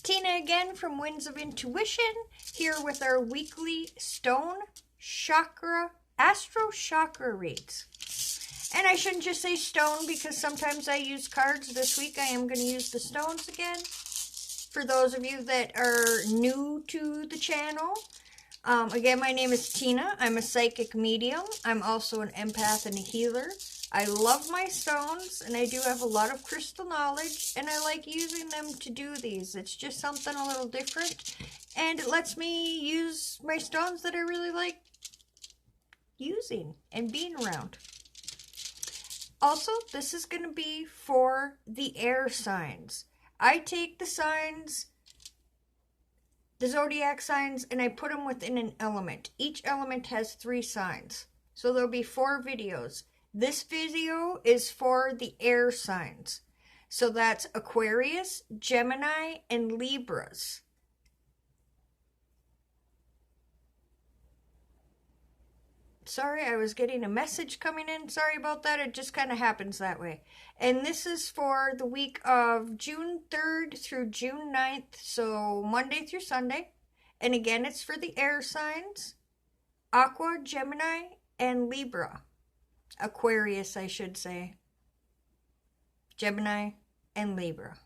Tina again from Winds of Intuition, here with our weekly stone chakra, AstroChakra reads. And I shouldn't just say stone because sometimes I use cards. This week I am going to use the stones again. For those of you that are new to the channel, again, my name is Tina. I'm a psychic medium. I'm also an empath and a healer. I love my stones, and I do have a lot of crystal knowledge, and I like using them to do these. It's just something a little different, and it lets me use my stones that I really like using and being around. Also, this is going to be for the air signs. I take the signs, the zodiac signs, and I put them within an element. Each element has 3 signs. So there'll be 4 videos. This video is for the air signs. So that's Aquarius, Gemini, and Libras. Sorry, I was getting a message coming in. Sorry about that. It just kind of happens that way. And this is for the week of June 3rd through June 9th. So Monday through Sunday. And again, it's for the air signs. Aqua, Gemini, and Libra. Aquarius, I should say. Gemini, and Libra.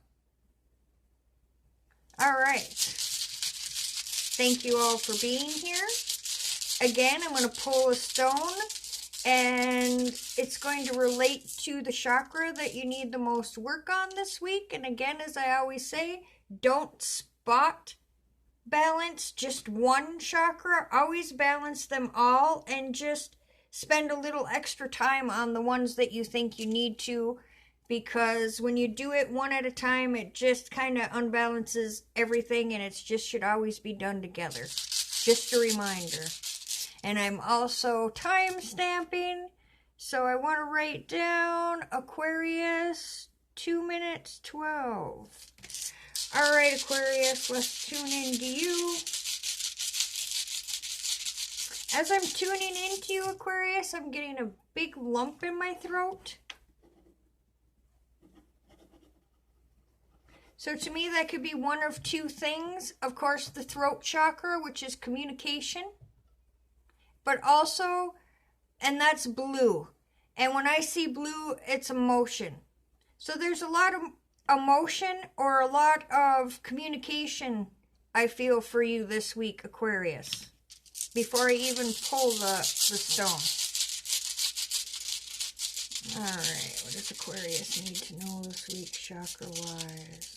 Alright. Thank you all for being here. Again, I'm going to pull a stone, and it's going to relate to the chakra that you need the most work on this week. And again, as I always say, don't spot balance just one chakra. Always balance them all, and just spend a little extra time on the ones that you think you need to, because when you do it one at a time, it just kind of unbalances everything, and it just should always be done together. Just a reminder. And I'm also time stamping, so I want to write down Aquarius 2 minutes 12. Alright, Aquarius, let's tune into you. As I'm tuning into you, Aquarius, I'm getting a big lump in my throat. So to me, that could be one of 2 things. Of course, the throat chakra, which is communication. But also, and that's blue. And when I see blue, it's emotion. So there's a lot of emotion or a lot of communication I feel for you this week, Aquarius. Before I even pull the stone. Alright, what does Aquarius need to know this week, chakra-wise?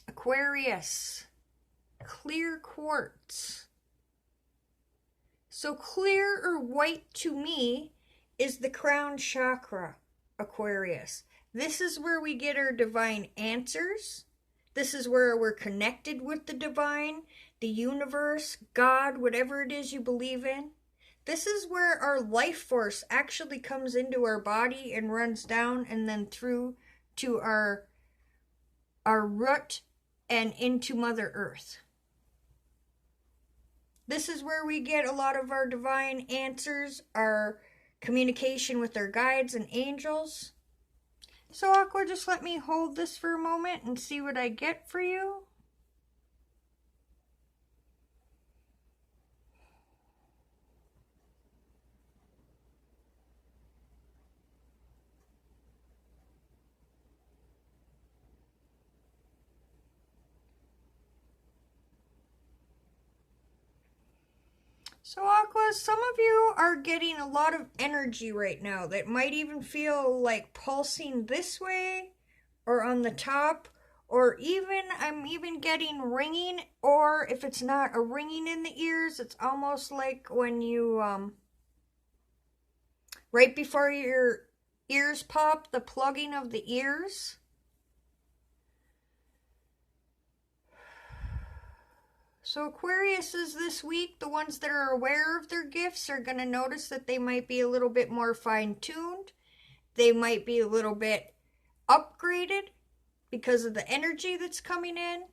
Aquarius, clear quartz. So clear or white to me is the crown chakra, Aquarius. This is where we get our divine answers. This is where we're connected with the divine, the universe, God, whatever it is you believe in. This is where our life force actually comes into our body and runs down and then through to our root and into Mother Earth. This is where we get a lot of our divine answers, our communication with our guides and angels. So Aqua, just let me hold this for a moment and see what I get for you. So Aqua, some of you are getting a lot of energy right now that might even feel like pulsing this way or on the top, or even, I'm even getting ringing, or if it's not a ringing in the ears, it's almost like when you, right before your ears pop, the plugging of the ears. So Aquariuses this week, the ones that are aware of their gifts are going to notice that they might be a little bit more fine-tuned. They might be a little bit upgraded because of the energy that's coming in.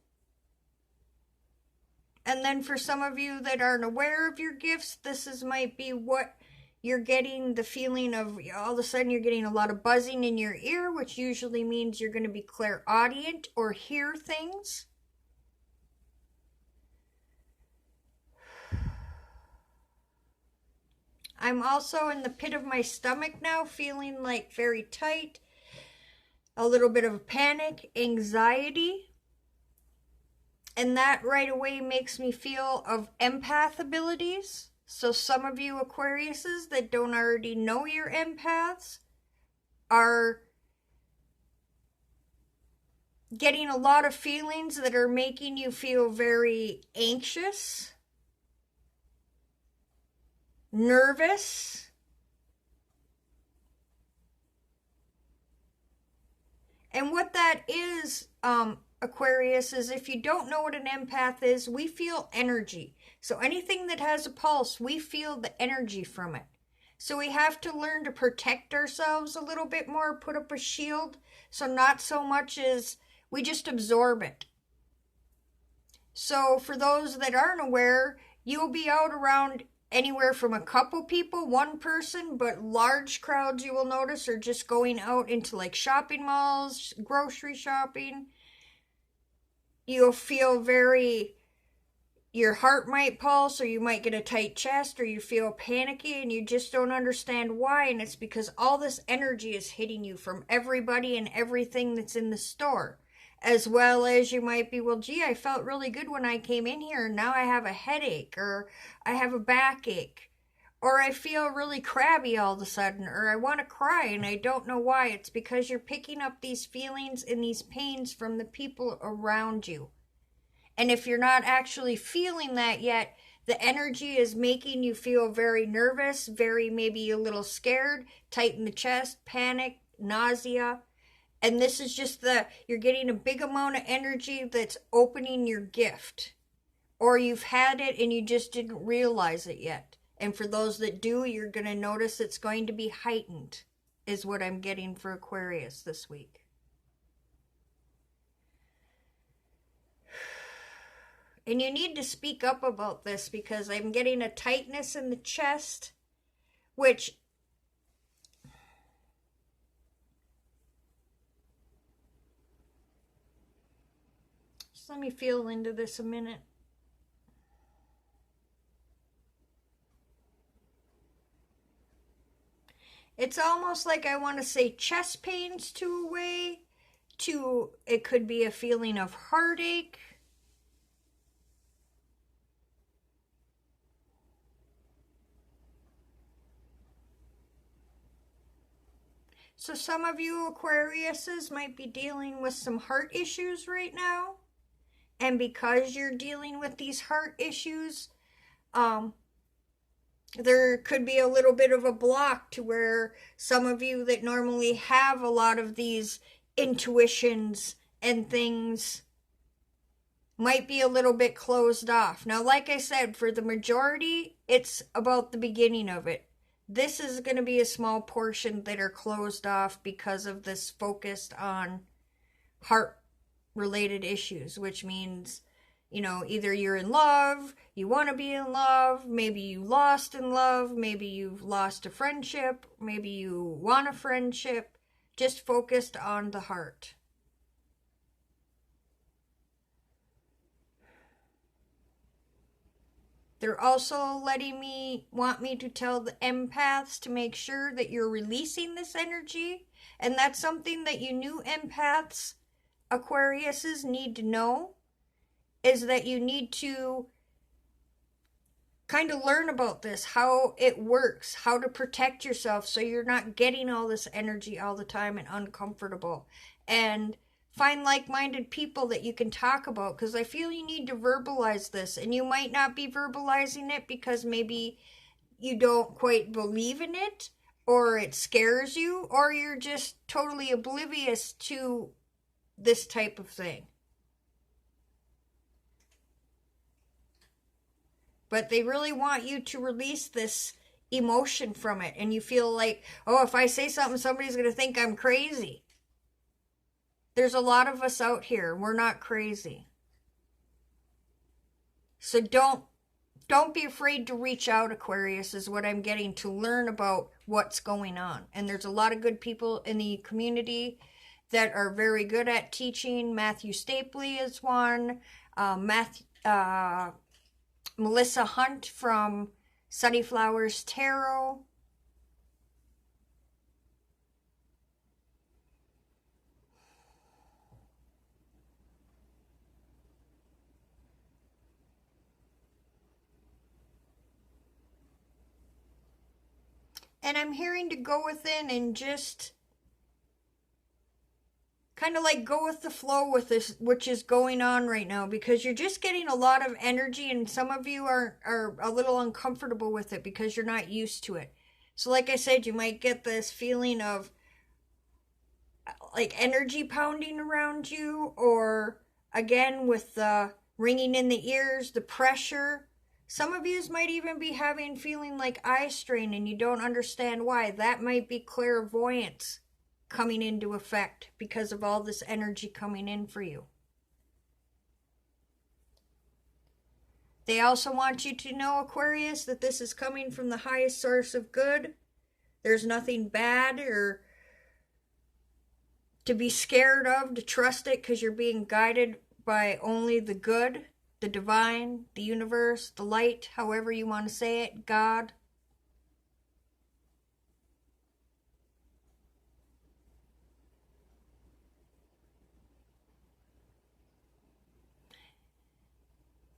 And then for some of you that aren't aware of your gifts, this might be what you're getting the feeling of all of a sudden you're getting a lot of buzzing in your ear, which usually means you're going to be clairaudient or hear things. I'm also in the pit of my stomach now, feeling like very tight, a little bit of panic, anxiety. And that right away makes me feel of empath abilities. So some of you Aquariuses that don't already know you're empaths are getting a lot of feelings that are making you feel very anxious, nervous, and what that is, Aquarius, is if you don't know what an empath is, we feel energy. So anything that has a pulse, we feel the energy from it. So we have to learn to protect ourselves a little bit more, put up a shield, so not so much as we just absorb it. So for those that aren't aware, you'll be out around anywhere from a couple people, one person, but large crowds you will notice are just going out into like shopping malls, grocery shopping. You'll feel very, your heart might pulse, or you might get a tight chest, or you feel panicky and you just don't understand why. And it's because all this energy is hitting you from everybody and everything that's in the store. As well as you might be, well, gee, I felt really good when I came in here, and now I have a headache, or I have a backache, or I feel really crabby all of a sudden, or I want to cry and I don't know why. It's because you're picking up these feelings and these pains from the people around you. And if you're not actually feeling that yet, the energy is making you feel very nervous, very maybe a little scared, tight in the chest, panic, nausea. And this is just you're getting a big amount of energy that's opening your gift. Or you've had it and you just didn't realize it yet. And for those that do, you're going to notice it's going to be heightened, is what I'm getting for Aquarius this week. And you need to speak up about this, because I'm getting a tightness in the chest, which just let me feel into this a minute. It's almost like I want to say chest pains to a way, to it could be a feeling of heartache. So some of you Aquariuses might be dealing with some heart issues right now. And because you're dealing with these heart issues, there could be a little bit of a block to where some of you that normally have a lot of these intuitions and things might be a little bit closed off. Now, like I said, for the majority, it's about the beginning of it. This is going to be a small portion that are closed off because of this focused on heart-related issues, which means, you know, either you're in love, you want to be in love, maybe you lost in love, maybe you've lost a friendship, maybe you want a friendship, just focused on the heart. They're also want me to tell the empaths to make sure that you're releasing this energy. And that's something that you new empaths, Aquariuses, need to know, is that you need to kind of learn about this, how it works, how to protect yourself so you're not getting all this energy all the time and uncomfortable. And find like-minded people that you can talk about, because I feel you need to verbalize this, and you might not be verbalizing it because maybe you don't quite believe in it, or it scares you, or you're just totally oblivious to this type of thing. But they really want you to release this emotion from it, and you feel like, oh, if I say something, somebody's going to think I'm crazy. There's a lot of us out here. We're not crazy. So don't don't be afraid to reach out, Aquarius, is what I'm getting, to learn about what's going on. And there's a lot of good people in the community that are very good at teaching. Matthew Stapley is one. Melissa Hunt from Sunnyflowers Tarot. And I'm hearing to go within and just kind of like go with the flow with this, which is going on right now, because you're just getting a lot of energy, and some of you are a little uncomfortable with it because you're not used to it. So like I said, you might get this feeling of like energy pounding around you, or again with the ringing in the ears, the pressure. Some of you might even be feeling like eye strain, and you don't understand why. That might be clairvoyance coming into effect because of all this energy coming in for you. They also want you to know, Aquarius, that this is coming from the highest source of good. There's nothing bad or to be scared of, to trust it, because you're being guided by only the good, the divine, the universe, the light, however you want to say it, God.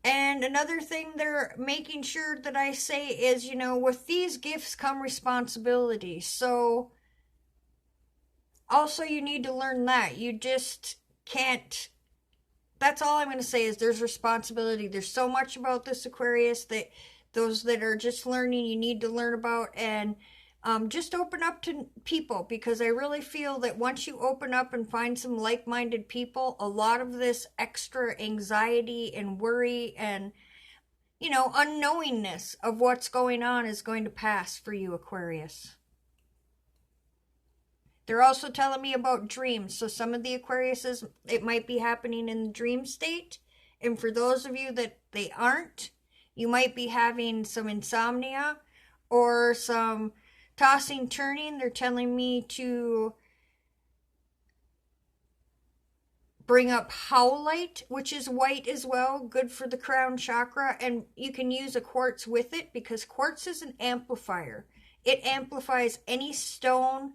And another thing they're making sure that I say is, with these gifts come responsibility. So also you need to learn that. You just can't. That's all I'm going to say is there's responsibility. There's so much about this, Aquarius, that those that are just learning, you need to learn about, and just open up to people, because I really feel that once you open up and find some like-minded people, a lot of this extra anxiety and worry and, unknowingness of what's going on is going to pass for you, Aquarius. They're also telling me about dreams. So some of the Aquariuses, it might be happening in the dream state. And for those of you that they aren't, you might be having some insomnia or some tossing, turning. They're telling me to bring up howlite, which is white as well, good for the crown chakra. And you can use a quartz with it, because quartz is an amplifier. It amplifies any stone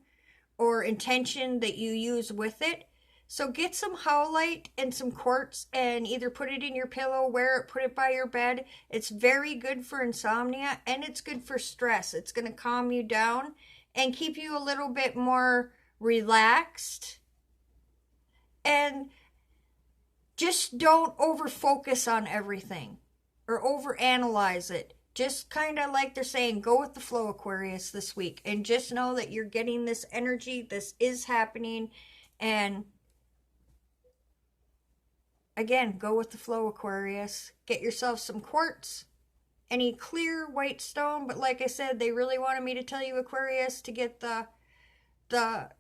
or intention that you use with it. So get some howlite and some quartz and either put it in your pillow, wear it, put it by your bed. It's very good for insomnia, and it's good for stress. It's going to calm you down and keep you a little bit more relaxed. And just don't over focus on everything or over analyze it. Just kind of like they're saying, go with the flow, Aquarius, this week. And just know that you're getting this energy. This is happening. And again, go with the flow, Aquarius. Get yourself some quartz. Any clear white stone. But like I said, they really wanted me to tell you, Aquarius, to get the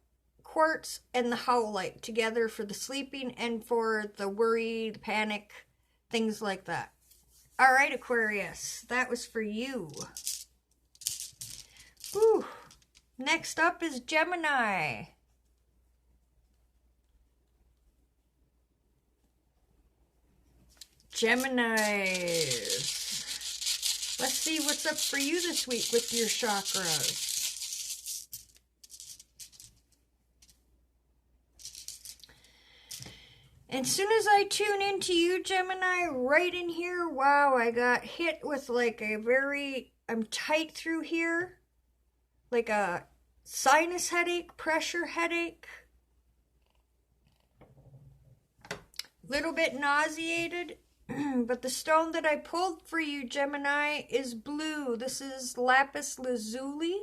quartz and the howlite together for the sleeping and for the worry, the panic, things like that. All right, Aquarius, that was for you. Whew. Next up is Gemini. Geminis. Let's see what's up for you this week with your chakras. And as soon as I tune into you, Gemini, right in here, wow, I got hit with like I'm tight through here, like a sinus headache, pressure headache, little bit nauseated, but the stone that I pulled for you, Gemini, is blue. This is lapis lazuli,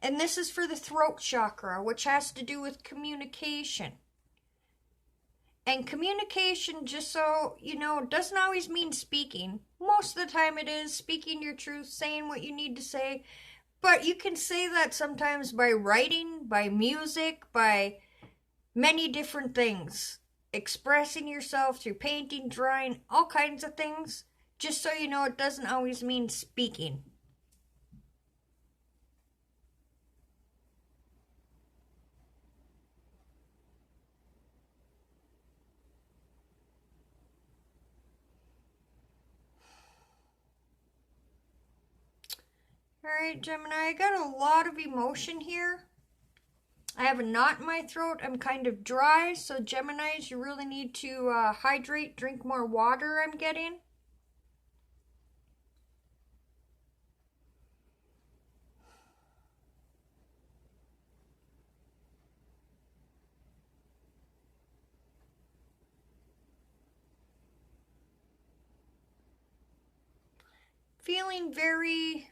and this is for the throat chakra, which has to do with communication. And communication, just so you know, doesn't always mean speaking. Most of the time it is speaking your truth, saying what you need to say. But you can say that sometimes by writing, by music, by many different things. Expressing yourself through painting, drawing, all kinds of things. Just so you know, it doesn't always mean speaking. Alright, Gemini, I got a lot of emotion here. I have a knot in my throat. I'm kind of dry, so Geminis, you really need to hydrate, drink more water, I'm getting. Feeling very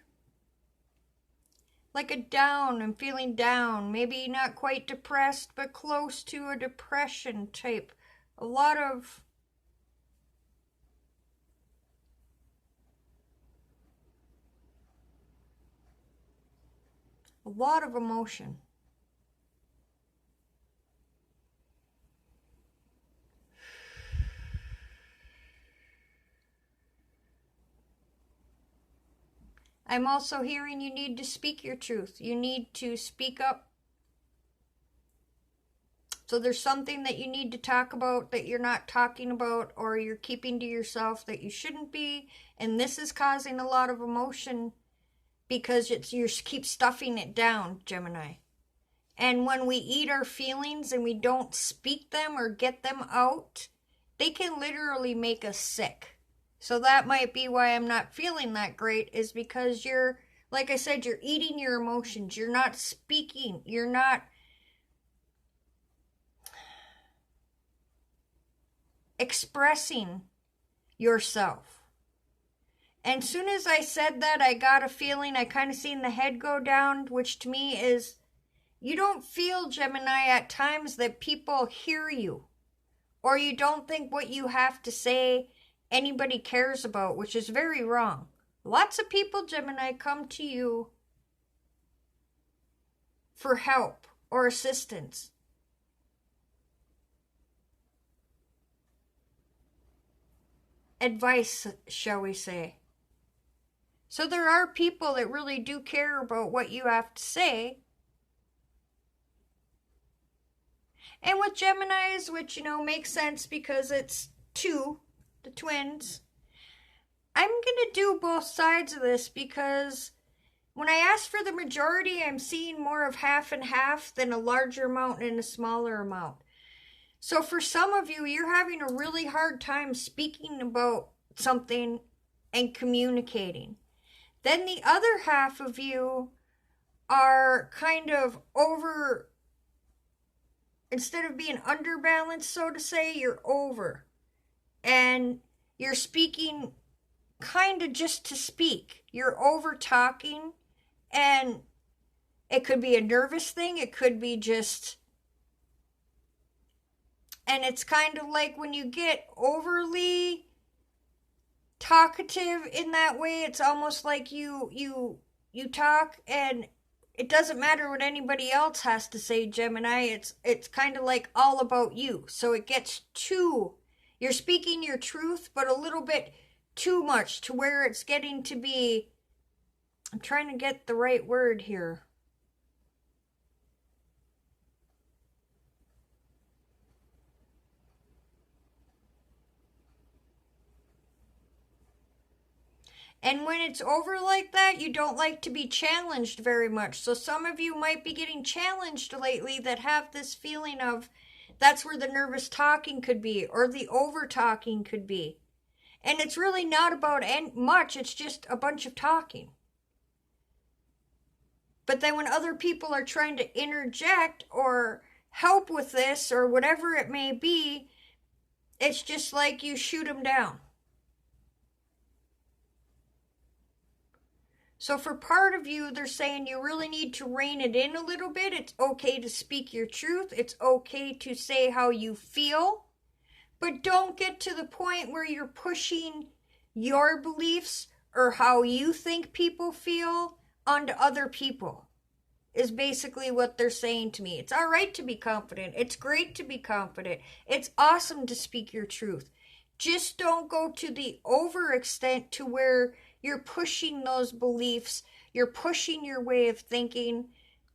like a down. I'm feeling down. Maybe not quite depressed, but close to a depression type. A lot of emotion. I'm also hearing you need to speak your truth. You need to speak up. So there's something that you need to talk about that you're not talking about, or you're keeping to yourself that you shouldn't be. And this is causing a lot of emotion because you keep stuffing it down, Gemini. And when we eat our feelings and we don't speak them or get them out, they can literally make us sick. So that might be why I'm not feeling that great, is because you're, like I said, you're eating your emotions. You're not speaking. You're not expressing yourself. And soon as I said that, I got a feeling, I kind of seen the head go down, which to me is, you don't feel, Gemini, at times that people hear you, or you don't think what you have to say anybody cares about, which is very wrong. Lots of people, Gemini, come to you for help or assistance. Advice, shall we say. So there are people that really do care about what you have to say. And with Geminis, which, makes sense because it's two, the twins, I'm going to do both sides of this because when I ask for the majority, I'm seeing more of half and half than a larger amount and a smaller amount. So for some of you, you're having a really hard time speaking about something and communicating. Then the other half of you are kind of over, instead of being underbalanced, so to say, you're over. And you're speaking kind of just to speak. You're over talking, and it could be a nervous thing. It could be just, and it's kind of like when you get overly talkative in that way, it's almost like you talk and it doesn't matter what anybody else has to say, Gemini. It's kind of like all about you. So it gets too, you're speaking your truth, but a little bit too much to where it's getting to be, I'm trying to get the right word here. And when it's over like that, you don't like to be challenged very much. So some of you might be getting challenged lately that have this feeling of, that's where the nervous talking could be, or the over talking could be. And it's really not about much, it's just a bunch of talking. But then when other people are trying to interject or help with this or whatever it may be, it's just like you shoot them down. So for part of you, they're saying you really need to rein it in a little bit. It's okay to speak your truth. It's okay to say how you feel. But don't get to the point where you're pushing your beliefs or how you think people feel onto other people, is basically what they're saying to me. It's all right to be confident. It's great to be confident. It's awesome to speak your truth. Just don't go to the overextent to where you're pushing those beliefs, you're pushing your way of thinking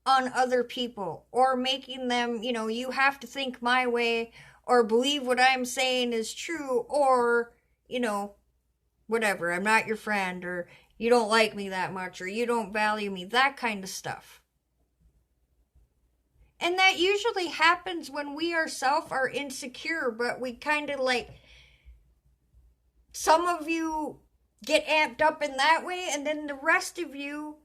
on other people, or making them, you have to think my way, or believe what I'm saying is true, or, whatever, I'm not your friend, or you don't like me that much, or you don't value me, that kind of stuff. And that usually happens when we ourselves are insecure, but we kind of some of you get amped up in that way, and then the rest of you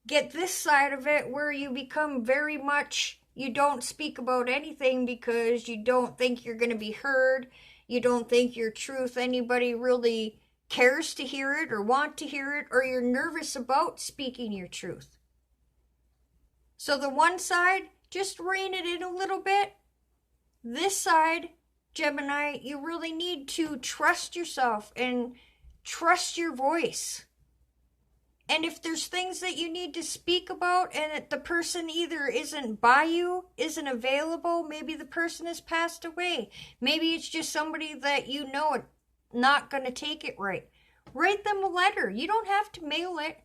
get this side of it where you become very much, you don't speak about anything because you don't think you're going to be heard. You don't think your truth, anybody really cares to hear it or want to hear it, or you're nervous about speaking your truth. So the one side, just rein it in a little bit. This side, Gemini, you really need to trust yourself and trust your voice. And if there's things that you need to speak about and the person either isn't by you, isn't available, maybe the person has passed away, maybe it's just somebody that you know not going to take it right, write them a letter. You don't have to mail it.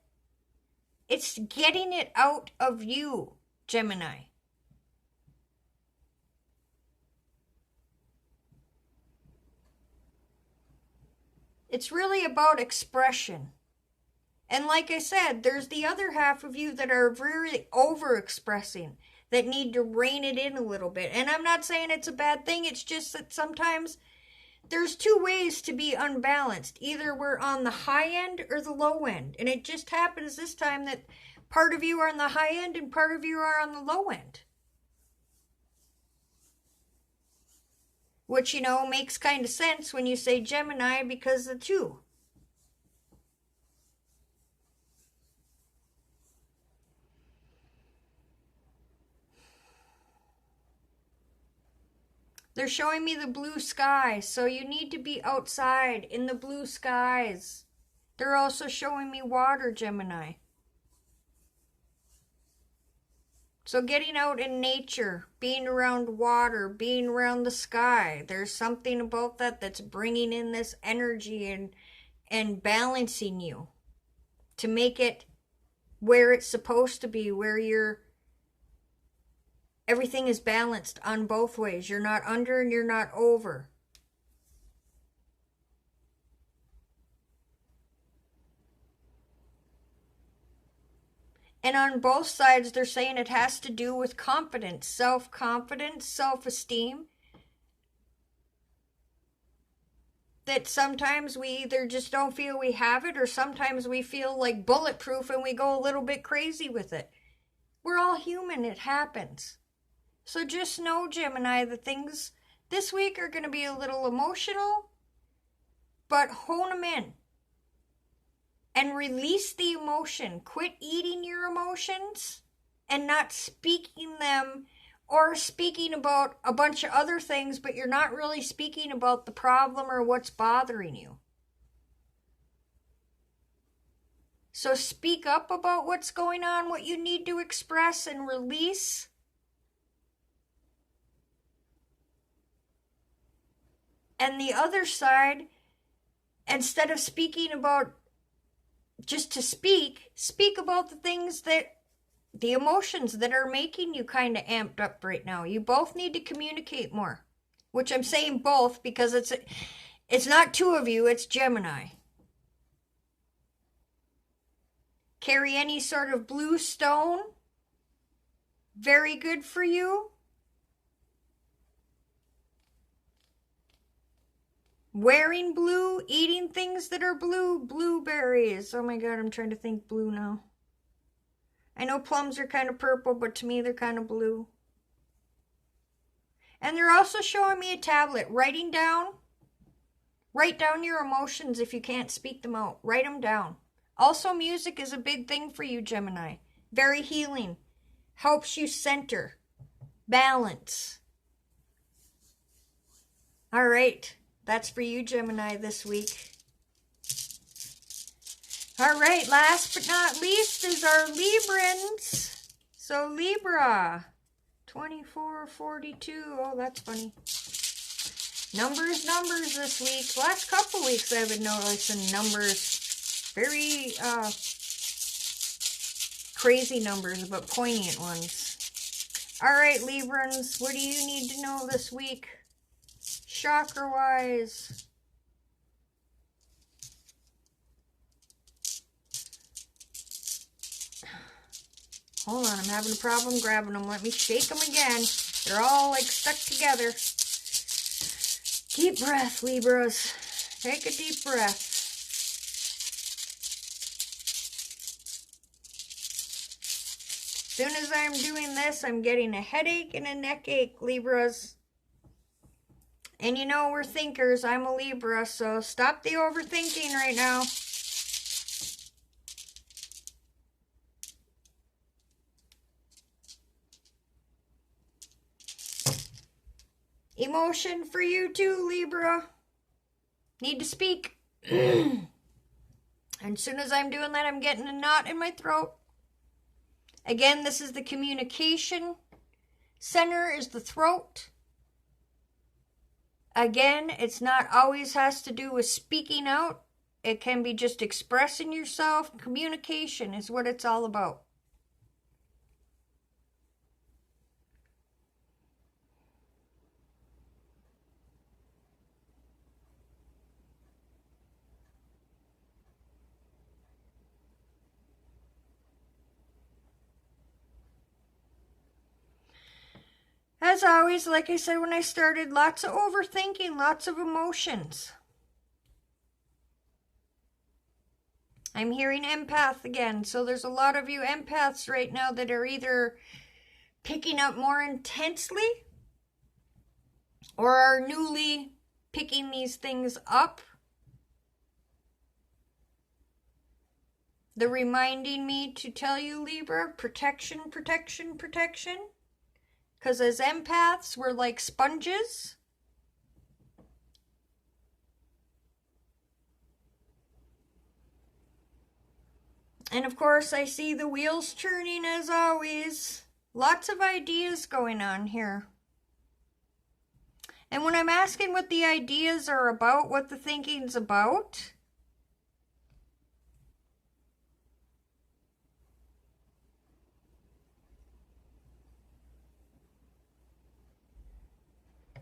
It's getting it out of you, Gemini. It's really about expression. And like I said, there's the other half of you that are very over-expressing, that need to rein it in a little bit. And I'm not saying it's a bad thing, it's just that sometimes there's two ways to be unbalanced. Either we're on the high end or the low end. And it just happens this time that part of you are on the high end and part of you are on the low end. Which, makes kind of sense when you say Gemini, because the two. They're showing me the blue sky, so you need to be outside in the blue skies. They're also showing me water, Gemini. So getting out in nature, being around water, being around the sky, there's something about that that's bringing in this energy and balancing you to make it where it's supposed to be, where everything is balanced on both ways. You're not under and you're not over. And on both sides, they're saying it has to do with confidence, self-confidence, self-esteem. That sometimes we either just don't feel we have it, or sometimes we feel like bulletproof and we go a little bit crazy with it. We're all human, it happens. So just know, Gemini, the things this week are going to be a little emotional, but hone them in. And release the emotion. Quit eating your emotions and not speaking them, or speaking about a bunch of other things, but you're not really speaking about the problem or what's bothering you. So speak up about what's going on, what you need to express and release. And the other side, instead of speaking about just to speak about the things the emotions that are making you kind of amped up right now. You both need to communicate more, which I'm saying both because it's not two of you, it's Gemini. Carry any sort of blue stone. Very good for you. Wearing blue, eating things that are blue, blueberries. Oh my god, I'm trying to think blue now. I know plums are kind of purple, but to me they're kind of blue. And they're also showing me a tablet. Write down your emotions if you can't speak them out. Write them down. Also, music is a big thing for you, Gemini. Very healing. Helps you center. Balance. All right. That's for you, Gemini, this week. All right, last but not least is our Librans. So Libra, 2442. Oh, that's funny. Numbers this week. Last couple weeks I've been noticing numbers. Very crazy numbers, but poignant ones. Alright, Librans, what do you need to know this week? Chakra-wise. Hold on, I'm having a problem grabbing them. Let me shake them again. They're all like stuck together. Deep breath, Libras. Take a deep breath. As soon as I'm doing this, I'm getting a headache and a neck ache, Libras. And you know, we're thinkers. I'm a Libra, so stop the overthinking right now. Emotion for you too, Libra. Need to speak. And as soon as I'm doing that, I'm getting a knot in my throat. Again, this is the communication. Center is the throat. Again, it's not always has to do with speaking out. It can be just expressing yourself. Communication is what it's all about. As always, like I said when I started, lots of overthinking, lots of emotions. I'm hearing empath again, so there's a lot of you empaths right now that are either picking up more intensely or are newly picking these things up. They're reminding me to tell you, Libra, protection, protection, protection. Because as empaths, we're like sponges. And of course, I see the wheels turning as always. Lots of ideas going on here. And when I'm asking what the ideas are about, what the thinking's about,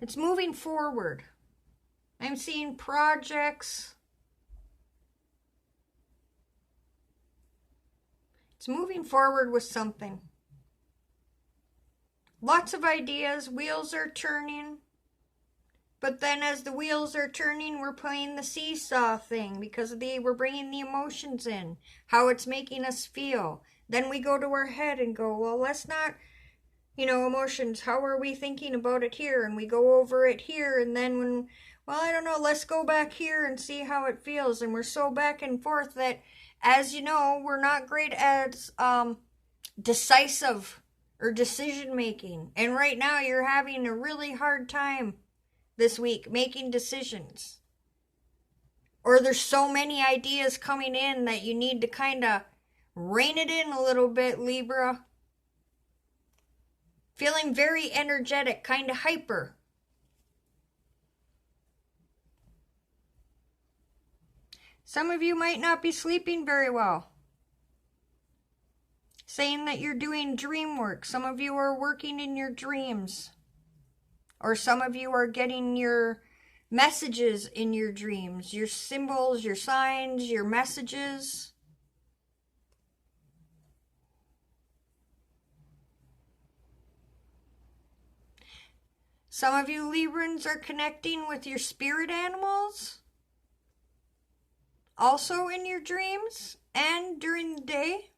it's moving forward. I'm seeing projects. It's moving forward with something. Lots of ideas. Wheels are turning. But then as the wheels are turning, we're playing the seesaw thing because we're bringing the emotions in. How it's making us feel. Then we go to our head and go, well, let's not... emotions, how are we thinking about it here? And we go over it here, and then I don't know, let's go back here and see how it feels. And we're so back and forth that, as you know, we're not great at decisive or decision making. And right now you're having a really hard time this week making decisions. Or there's so many ideas coming in that you need to kind of rein it in a little bit, Libra. Feeling very energetic, kind of hyper. Some of you might not be sleeping very well. Saying that you're doing dream work. Some of you are working in your dreams. Or some of you are getting your messages in your dreams. Your symbols, your signs, your messages. Some of you Librans are connecting with your spirit animals. Also in your dreams and during the day.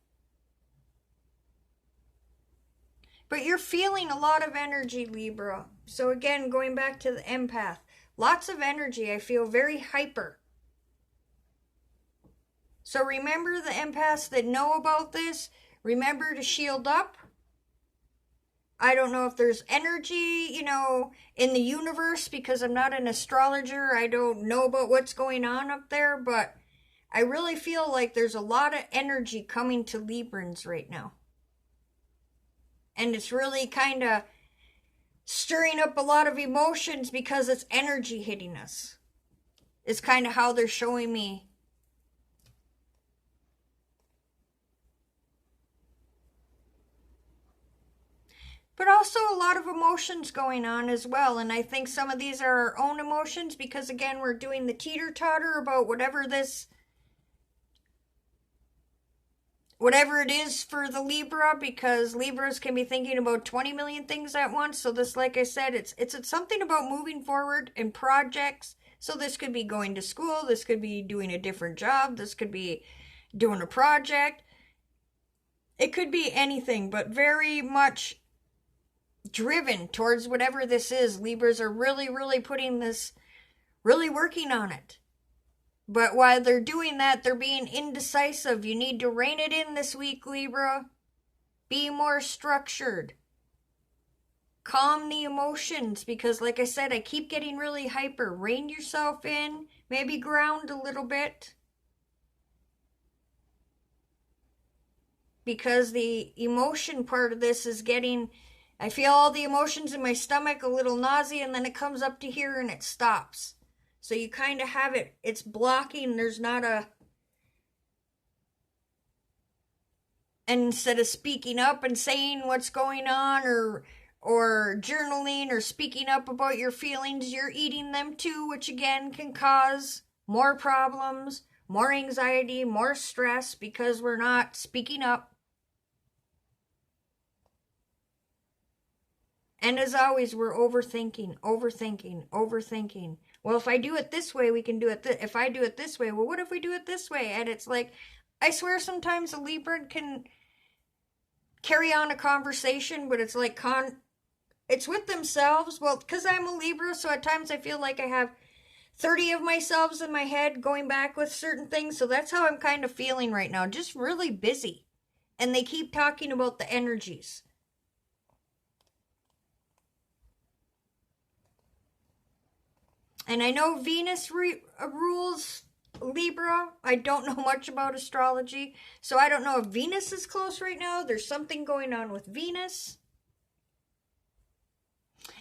But you're feeling a lot of energy, Libra. So again, going back to the empath. Lots of energy. I feel very hyper. So remember the empaths that know about this. Remember to shield up. I don't know if there's energy, in the universe because I'm not an astrologer. I don't know about what's going on up there, but I really feel like there's a lot of energy coming to Librans right now. And it's really kind of stirring up a lot of emotions because it's energy hitting us. It's kind of how they're showing me. But also a lot of emotions going on as well. And I think some of these are our own emotions because, again, we're doing the teeter-totter about whatever it is for the Libra, because Libras can be thinking about 20 million things at once. So this, like I said, it's something about moving forward in projects. So this could be going to school. This could be doing a different job. This could be doing a project. It could be anything, but very much driven towards whatever this is. Libras are really, really putting this, really working on it. But while they're doing that, they're being indecisive. You need to rein it in this week, Libra. Be more structured. Calm the emotions, because like I said, I keep getting really hyper. Rein yourself in. Maybe ground a little bit. Because the emotion part of this is getting... I feel all the emotions in my stomach, a little nausea, and then it comes up to here and it stops. So you kind of have it, it's blocking, there's not a... And instead of speaking up and saying what's going on, or journaling, or speaking up about your feelings, you're eating them too, which again can cause more problems, more anxiety, more stress, because we're not speaking up. And as always, we're overthinking. Well, if I do it this way, we can do it. If I do it this way, well, what if we do it this way? And it's like, I swear sometimes a Libra can carry on a conversation, but it's like, it's with themselves. Well, because I'm a Libra, so at times I feel like I have 30 of myselves in my head going back with certain things. So that's how I'm kind of feeling right now. Just really busy. And they keep talking about the energies. And I know Venus rules Libra. I don't know much about astrology, so I don't know if Venus is close right now. There's something going on with Venus.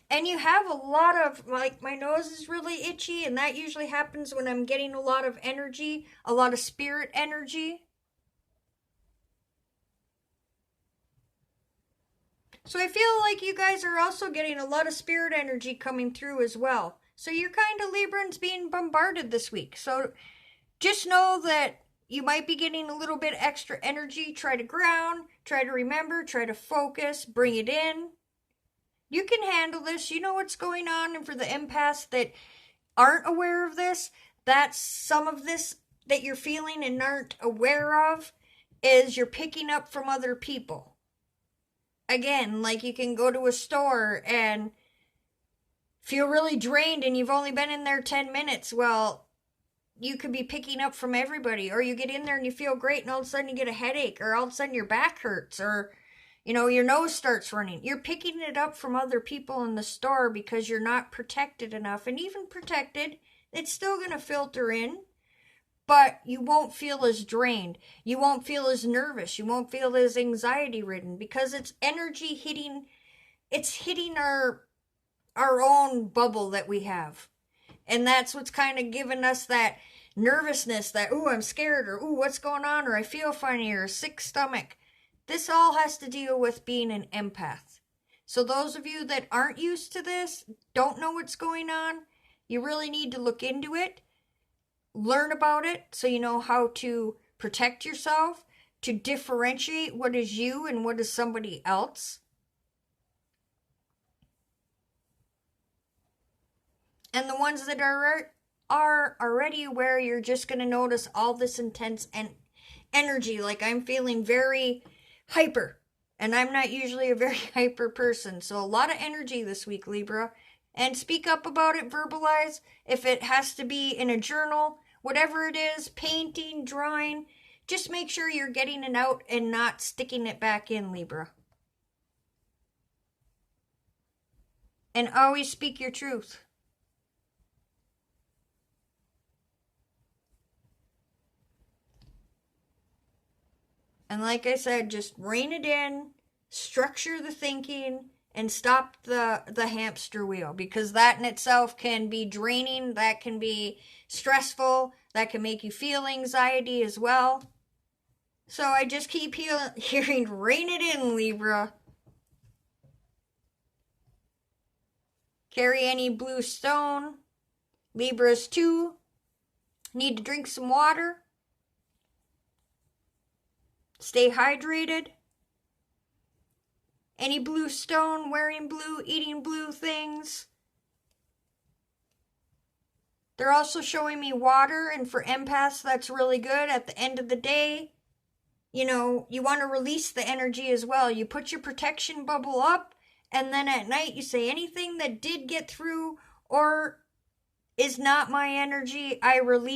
And you have a lot of, like, my nose is really itchy, and that usually happens when I'm getting a lot of energy, a lot of spirit energy. So I feel like you guys are also getting a lot of spirit energy coming through as well. So you're kind of Librans being bombarded this week. So just know that you might be getting a little bit extra energy. Try to ground, try to remember, try to focus, bring it in. You can handle this. You know what's going on. And for the empaths that aren't aware of this, that's some of this that you're feeling and aren't aware of is you're picking up from other people. Again, like you can go to a store and feel really drained and you've only been in there 10 minutes. Well, you could be picking up from everybody. Or you get in there and you feel great and all of a sudden you get a headache. Or all of a sudden your back hurts. Or, you know, your nose starts running. You're picking it up from other people in the store because you're not protected enough. And even protected, it's still going to filter in. But you won't feel as drained. You won't feel as nervous. You won't feel as anxiety-ridden. Because it's energy hitting... It's hitting our own bubble that we have. And that's what's kind of given us that nervousness, that, ooh, I'm scared, or ooh, what's going on, or I feel funny, or a sick stomach. This all has to deal with being an empath. So those of you that aren't used to this, don't know what's going on, you really need to look into it, learn about it, so you know how to protect yourself, to differentiate what is you and what is somebody else. And the ones that are already aware, you're just going to notice all this intense energy. Like I'm feeling very hyper. And I'm not usually a very hyper person. So a lot of energy this week, Libra. And speak up about it, verbalize. If it has to be in a journal, whatever it is, painting, drawing, just make sure you're getting it out and not sticking it back in, Libra. And always speak your truth. And like I said, just rein it in, structure the thinking, and stop the hamster wheel, because that in itself can be draining, that can be stressful, that can make you feel anxiety as well. So I just keep hearing, rein it in, Libra. Carry any blue stone. Libras too need to drink some water. Stay hydrated. Any blue stone, wearing blue, eating blue things. They're also showing me water, and for empaths, that's really good. At the end of the day, you know, you want to release the energy as well. You put your protection bubble up, and then at night you say, anything that did get through or is not my energy, I release